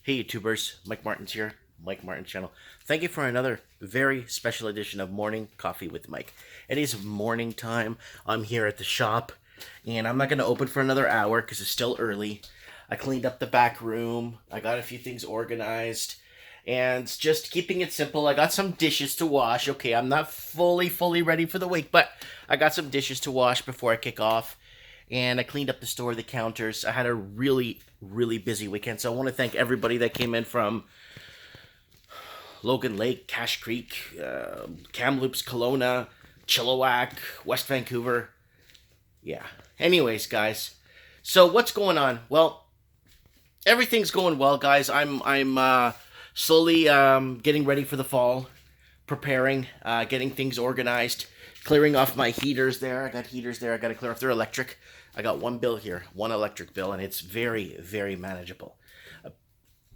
Hey YouTubers, Mike Martin's here, Mike Martin's channel. Thank you for another very special edition of Morning Coffee with Mike. It is morning time. I'm here at the shop, and I'm not going to open for another hour because it's still early. I cleaned up the back room. I got a few things organized, and just keeping it simple. I got some dishes to wash. Okay, I'm not fully ready for the week, but I got some dishes to wash before I kick off. And I cleaned up the store, the counters. I had a really busy weekend. So I want to thank everybody that came in from Logan Lake, Cache Creek, Kamloops, Kelowna, Chilliwack, West Vancouver. Yeah. Anyways, guys. So what's going on? Well, everything's going well, guys. I'm slowly getting ready for the fall, preparing, getting things organized, clearing off my heaters there. I got heaters there. I got to clear off their electric. I got one bill here, one electric bill, and it's very manageable.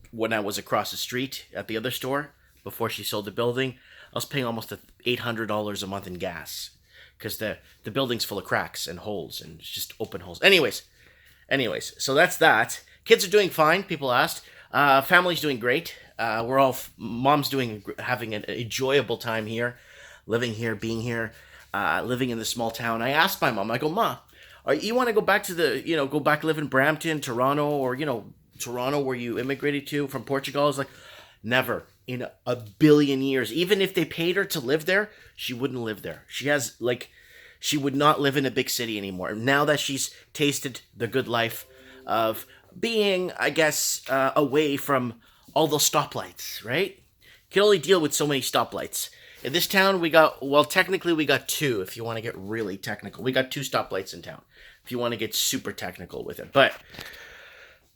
When I was across the street at the other store, before she sold the building, I was paying almost $800 a month in gas because the building's full of cracks and holes and just open holes. Anyways, so that's that. Kids are doing fine, people asked. Family's doing great. Mom's having an enjoyable time here, living here, being here, living in this small town. I asked my mom, I go, Ma, you want to go back to go back live in Brampton, Toronto, or, Toronto where you immigrated to from Portugal? I was like, never in a billion years. Even if they paid her to live there, she wouldn't live there. She would not live in a big city anymore. Now that she's tasted the good life of being, I guess, away from all those stoplights, right? You can only deal with so many stoplights. In this town, technically we got two, if you want to get really technical. We got two stoplights in town, if you want to get super technical with it. But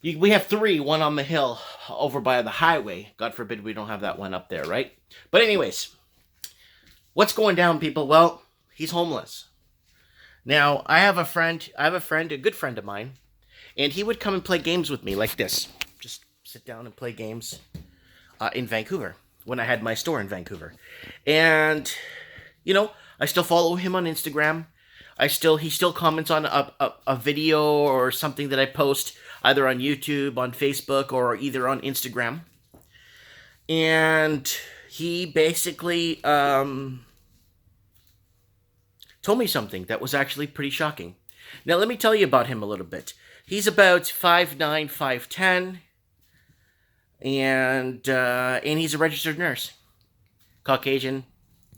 we have three, one on the hill over by the highway. God forbid we don't have that one up there, right? But anyways, what's going down, people? Well, he's homeless. Now, I have a good friend of mine, and he would come and play games with me like this. Just sit down and play games in Vancouver, when I had my store in Vancouver. And, I still follow him on Instagram. He still comments on a video or something that I post, either on YouTube, on Facebook, or either on Instagram. And he basically told me something that was actually pretty shocking. Now, let me tell you about him a little bit. He's about 5'9", 5'10", and he's a registered nurse. Caucasian,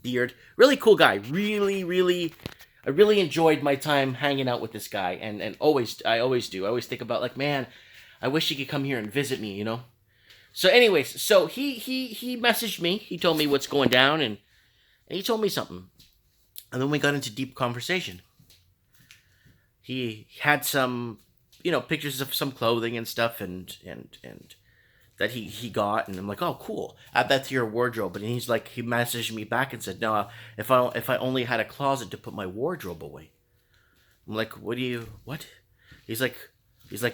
beard, really cool guy. I really enjoyed my time hanging out with this guy, and I always do. I always think about, like, man, I wish he could come here and visit me, So anyways, so he messaged me. He told me what's going down, and he told me something. And then we got into deep conversation. He had some, pictures of some clothing and stuff, and that he got, and I'm like, oh, cool, add that to your wardrobe. And he messaged me back and said, no, if I only had a closet to put my wardrobe away. I'm like, what? He's like,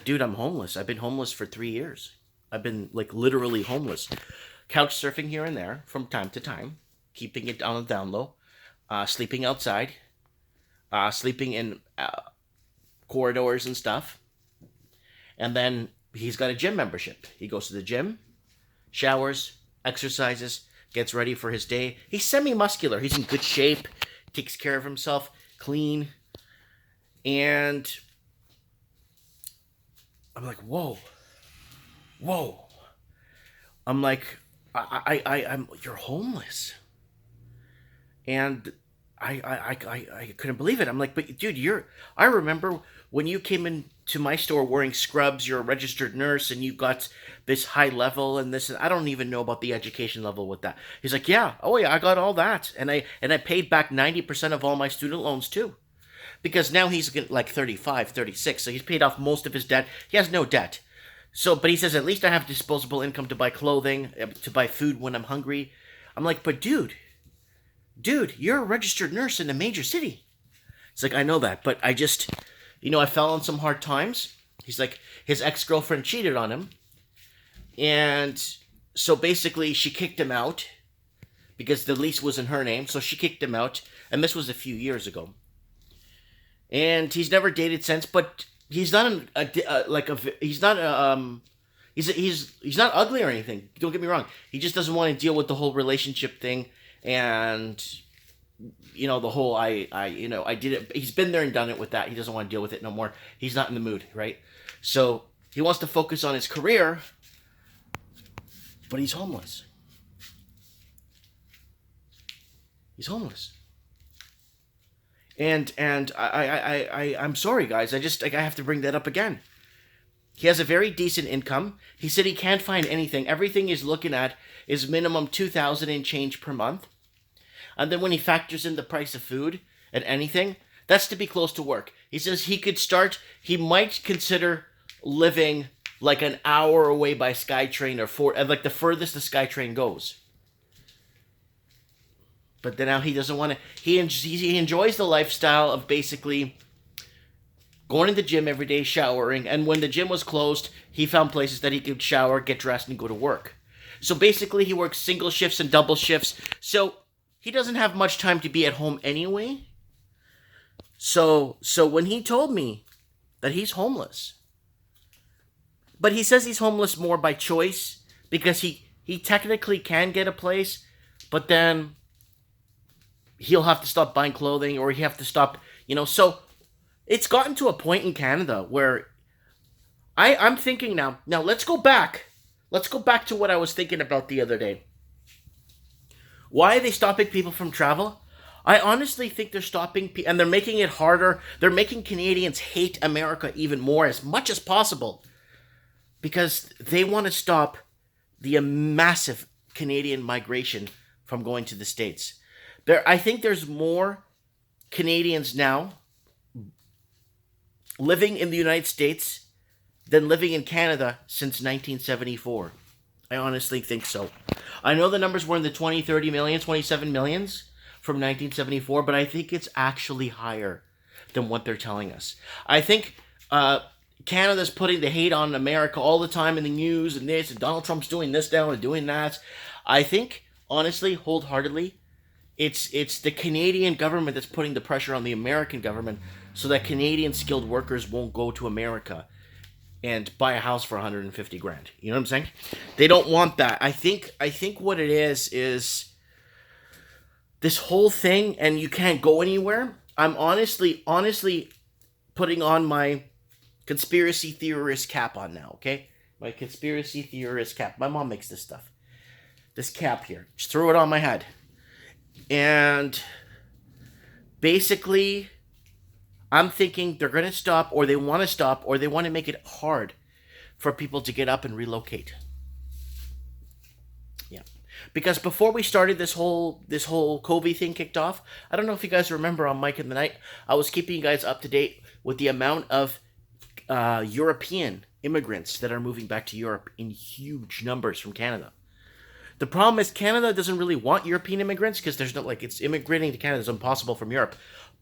dude, I'm homeless. I've been homeless for 3 years. I've been, literally homeless. Couch surfing here and there from time to time, keeping it on the down low, sleeping outside, sleeping in corridors and stuff. And then he's got a gym membership. He goes to the gym, showers, exercises, gets ready for his day. He's semi-muscular. He's in good shape, takes care of himself, clean. And I'm like, whoa. I'm like, you're homeless. And I couldn't believe it. I'm like, but dude, I remember when you came into my store wearing scrubs, you're a registered nurse, and you got this high level and this, and I don't even know about the education level with that. He's like, yeah, I got all that. And I paid back 90% of all my student loans too. Because now he's like 35, 36, so he's paid off most of his debt. He has no debt. So, but he says, at least I have disposable income to buy clothing, to buy food when I'm hungry. I'm like, but dude, you're a registered nurse in a major city. It's like, I know that, but I just, I fell on some hard times. He's like, his ex-girlfriend cheated on him. And so basically she kicked him out because the lease was in her name. So she kicked him out. And this was a few years ago. And he's never dated since, but he's not He's not ugly or anything. Don't get me wrong. He just doesn't want to deal with the whole relationship thing, and the whole I did it. He's been there and done it with that. He doesn't want to deal with it no more. He's not in the mood, right? So he wants to focus on his career, but he's homeless. He's homeless. And I'm sorry, guys. I have to bring that up again. He has a very decent income. He said he can't find anything. Everything he's looking at is minimum $2,000 and change per month. And then when he factors in the price of food and anything, that's to be close to work. He says he might consider living like an hour away by SkyTrain like the furthest the SkyTrain goes. But then now he doesn't want to. He enjoys the lifestyle of basically going to the gym every day, showering, and when the gym was closed, he found places that he could shower, get dressed, and go to work. So basically, he works single shifts and double shifts. So he doesn't have much time to be at home anyway. So when he told me that he's homeless, but he says he's homeless more by choice because he technically can get a place, but then he'll have to stop buying clothing or he have to stop, so it's gotten to a point in Canada where I'm thinking now let's go back to what I was thinking about the other day. Why are they stopping people from travel? I honestly think they're stopping and they're making it harder. They're making Canadians hate America even more as much as possible because they want to stop the massive Canadian migration from going to the States. I think there's more Canadians now living in the United States than living in Canada since 1974. I honestly think so. I know the numbers were in the 20, 30 million, 27 millions from 1974, but I think it's actually higher than what they're telling us. I think Canada's putting the hate on America all the time in the news and this, and Donald Trump's doing this now and doing that. I think, honestly, wholeheartedly, it's the Canadian government that's putting the pressure on the American government so that Canadian skilled workers won't go to America and buy a house for $150,000. You know what I'm saying? They don't want that. I think what it is this whole thing, and you can't go anywhere. I'm honestly putting on my conspiracy theorist cap on now, okay? My conspiracy theorist cap. My mom makes this stuff. This cap here. Just throw it on my head. And basically, I'm thinking they're going to stop, or they want to stop, or they want to make it hard for people to get up and relocate. Yeah. Because before we started this whole COVID thing kicked off, I don't know if you guys remember on Mike in the Night, I was keeping you guys up to date with the amount of European immigrants that are moving back to Europe in huge numbers from Canada. The problem is Canada doesn't really want European immigrants because there's no, it's immigrating to Canada is impossible from Europe.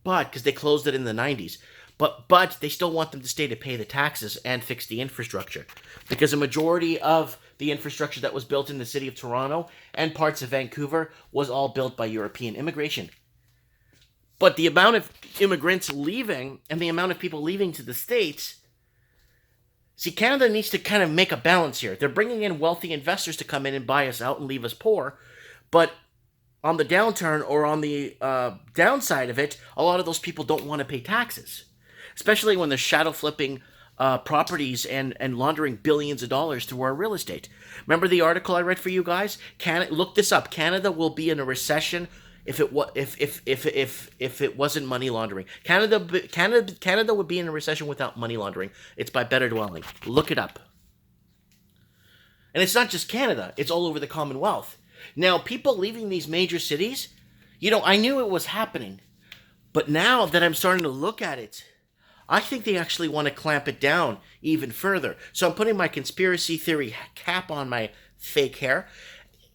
But, because they closed it in the 90s. But they still want them to stay to pay the taxes and fix the infrastructure. Because a majority of the infrastructure that was built in the city of Toronto and parts of Vancouver was all built by European immigration. But the amount of immigrants leaving and the amount of people leaving to the States... See, Canada needs to kind of make a balance here. They're bringing in wealthy investors to come in and buy us out and leave us poor. But on the downturn or on the downside of it, a lot of those people don't want to pay taxes. Especially when they're shadow flipping properties and laundering billions of dollars through our real estate. Remember the article I read for you guys? Look this up. Canada will be in a recession if it wasn't money laundering. Canada would be in a recession without money laundering. It's by Better Dwelling. Look it up. And it's not just Canada. It's all over the Commonwealth. Now, people leaving these major cities, I knew it was happening. But now that I'm starting to look at it, I think they actually want to clamp it down even further. So I'm putting my conspiracy theory cap on my fake hair.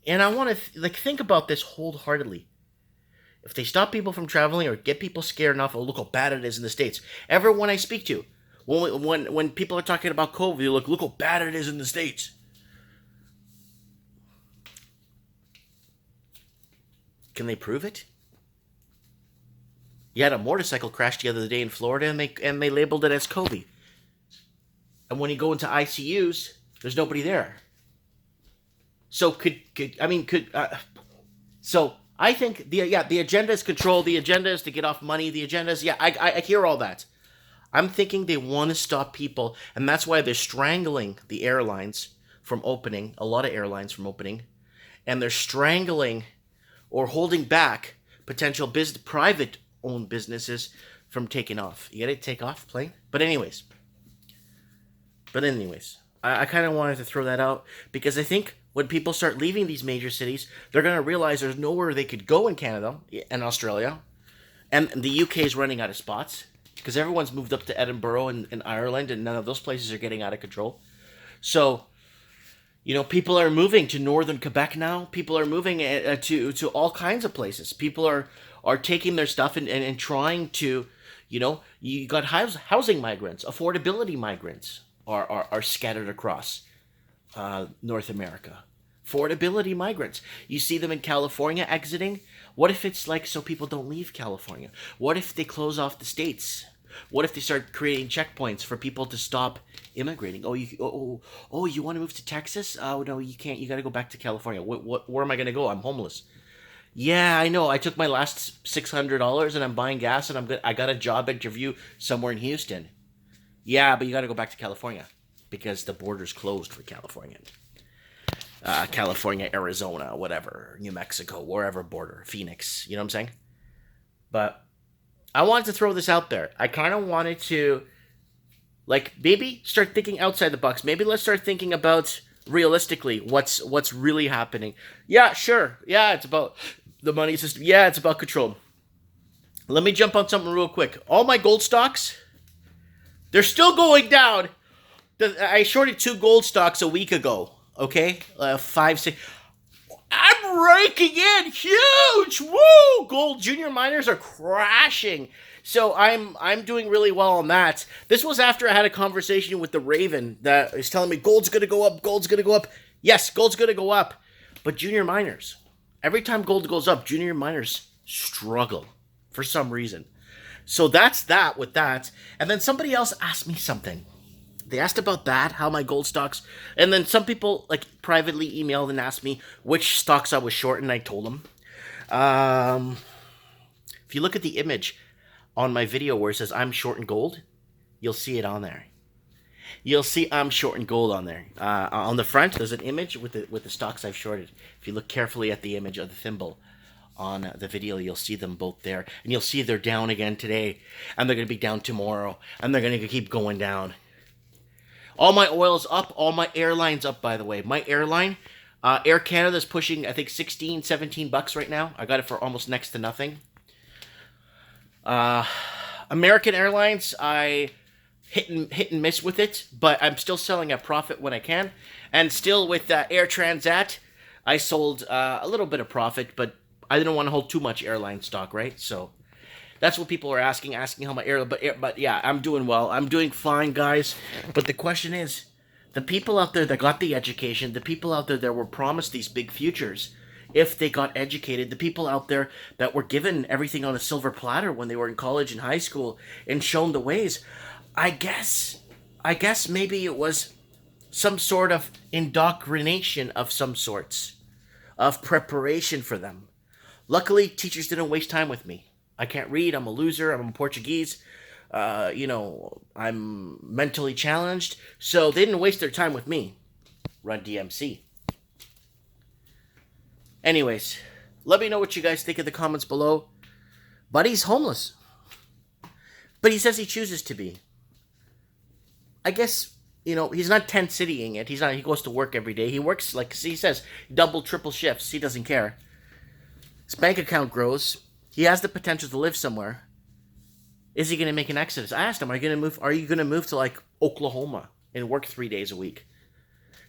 And I want to think about this wholeheartedly. If they stop people from traveling or get people scared enough, look how bad it is in the States. Everyone I speak to, when people are talking about COVID, you look how bad it is in the States. Can they prove it? You had a motorcycle crash the other day in Florida, and they labeled it as COVID. And when you go into ICUs, There's nobody there. So so I think the agenda is control. The agenda is to get off money. The agenda is I hear all that. I'm thinking they want to stop people, and that's why they're strangling the airlines from opening. A lot of airlines from opening, and they're strangling or holding back potential private owned businesses from taking off. You gotta take off plane. But anyways, I kind of wanted to throw that out because I think when people start leaving these major cities, they're going to realize there's nowhere they could go in Canada and Australia. And the UK is running out of spots because everyone's moved up to Edinburgh and Ireland, and none of those places are getting out of control. So, people are moving to northern Quebec now. People are moving to all kinds of places. People are taking their stuff and trying to, you got housing migrants, affordability migrants are scattered across North America. Affordability migrants. You see them in California exiting. What if it's like so people don't leave California? What if they close off the states? What if they start creating checkpoints for people to stop immigrating? You want to move to Texas? Oh no, you can't. You got to go back to California. Where am I going to go? I'm homeless. Yeah, I know. I took my last $600 and I'm buying gas and I got a job interview somewhere in Houston. Yeah, but you got to go back to California because the border's closed for California. California, Arizona, whatever, New Mexico, wherever border, Phoenix, you know what I'm saying? But I wanted to throw this out there. I kind of wanted to, maybe start thinking outside the box. Maybe let's start thinking about realistically what's really happening. Yeah, sure. Yeah, it's about the money system. Yeah, it's about control. Let me jump on something real quick. All my gold stocks, they're still going down. I shorted 2 gold stocks a week ago. Okay, 5, 6. I'm raking in huge. Woo! Gold junior miners are crashing. So I'm doing really well on that. This was after I had a conversation with the Raven that is telling me gold's gonna go up. Gold's gonna go up. Yes, gold's gonna go up. But junior miners, every time gold goes up, junior miners struggle for some reason. So that's that with that. And then somebody else asked me something. They asked about that, how my gold stocks, and then some people privately emailed and asked me which stocks I was short, and I told them. If you look at the image on my video where it says I'm short in gold, you'll see it on there. You'll see I'm short in gold on there. On the front, there's an image with the stocks I've shorted. If you look carefully at the image of the thimble on the video, you'll see them both there, and you'll see they're down again today, and they're going to be down tomorrow, and they're going to keep going down. All my oil's up. All my airline's up, by the way. My airline, Air Canada's pushing, I think, $16, $17 right now. I got it for almost next to nothing. American Airlines, I hit and miss with it, but I'm still selling at profit when I can. And still with Air Transat, I sold a little bit of profit, but I didn't want to hold too much airline stock, right? So that's what people are asking how my but yeah, I'm doing well. I'm doing fine, guys. But the question is, the people out there that got the education, the people out there that were promised these big futures, if they got educated, the people out there that were given everything on a silver platter when they were in college and high school and shown the ways, I guess maybe it was some sort of indoctrination of some sorts, of preparation for them. Luckily, teachers didn't waste time with me. I can't read. I'm a loser. I'm Portuguese. I'm mentally challenged. So they didn't waste their time with me. Run DMC. Anyways, let me know what you guys think in the comments below. Buddy's homeless. But he says he chooses to be. I guess, he's not tent citying it. He goes to work every day. He works, he says, double, triple shifts. He doesn't care. His bank account grows. He has the potential to live somewhere. Is he going to make an exodus? I asked him, are you going to move to Oklahoma and work 3 days a week?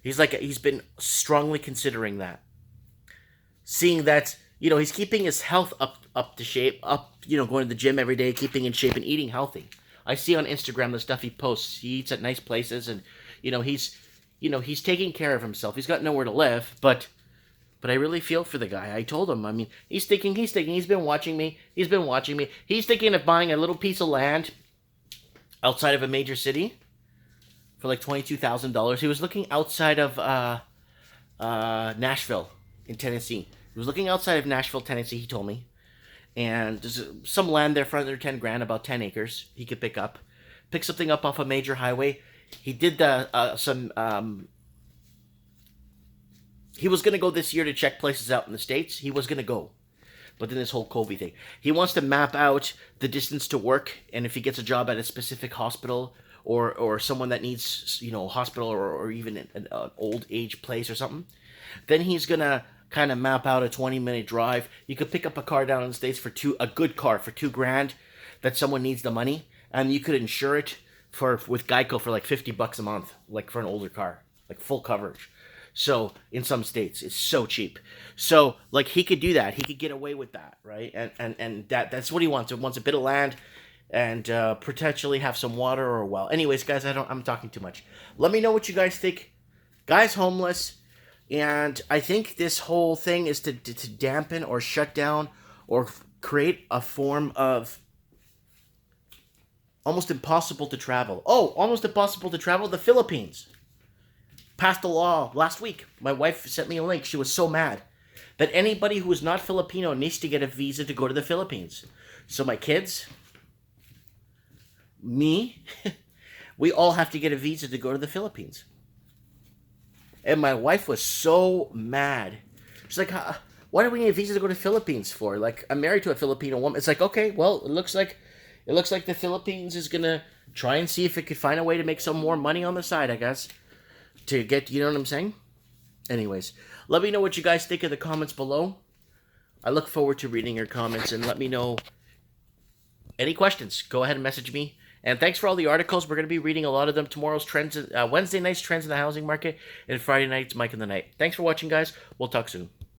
He's been strongly considering that. Seeing that, he's keeping his health up to shape, going to the gym every day, keeping in shape and eating healthy. I see on Instagram the stuff he posts. He eats at nice places and, he's taking care of himself. He's got nowhere to live, but I really feel for the guy. I told him, he's thinking, he's been watching me. He's thinking of buying a little piece of land outside of a major city for like $22,000. He was looking outside of Nashville in Tennessee. He was looking outside of Nashville, Tennessee. He told me, and there's some land there for under 10 grand, about 10 acres. He could pick something up off a major highway. He did he was gonna go this year to check places out in the States. He was gonna go, but then this whole COVID thing. He wants to map out the distance to work, and if he gets a job at a specific hospital or someone that needs, hospital or even an old age place or something, then he's gonna kind of map out a 20-minute drive. You could pick up a car down in the States a good car for $2,000 that someone needs the money, and you could insure it with Geico for like $50 a month, like for an older car, like full coverage. So in some states, it's so cheap. So like he could do that. He could get away with that, right? And that's what he wants. He wants a bit of land and potentially have some water or a well. Anyways, guys, I'm talking too much. Let me know what you guys think. Guy's homeless, and I think this whole thing is to dampen or shut down or create a form of almost impossible to travel. Oh, almost impossible to travel. The Philippines passed a law last week. My wife sent me a link. She was so mad that anybody who is not Filipino needs to get a visa to go to the Philippines. So my kids, me, we all have to get a visa to go to the Philippines. And my wife was so mad. She's like, why do we need a visa to go to the Philippines for? Like, I'm married to a Filipino woman. It's like, okay, well, it looks like the Philippines is going to try and see if it could find a way to make some more money on the side, I guess. To get, you know what I'm saying? Anyways, let me know what you guys think in the comments below. I look forward to reading your comments, and let me know any questions. Go ahead and message me. And thanks for all the articles. We're going to be reading a lot of them. Tomorrow's trends, Wednesday night's trends in the housing market, and Friday night's Mike in the Night. Thanks for watching, guys. We'll talk soon.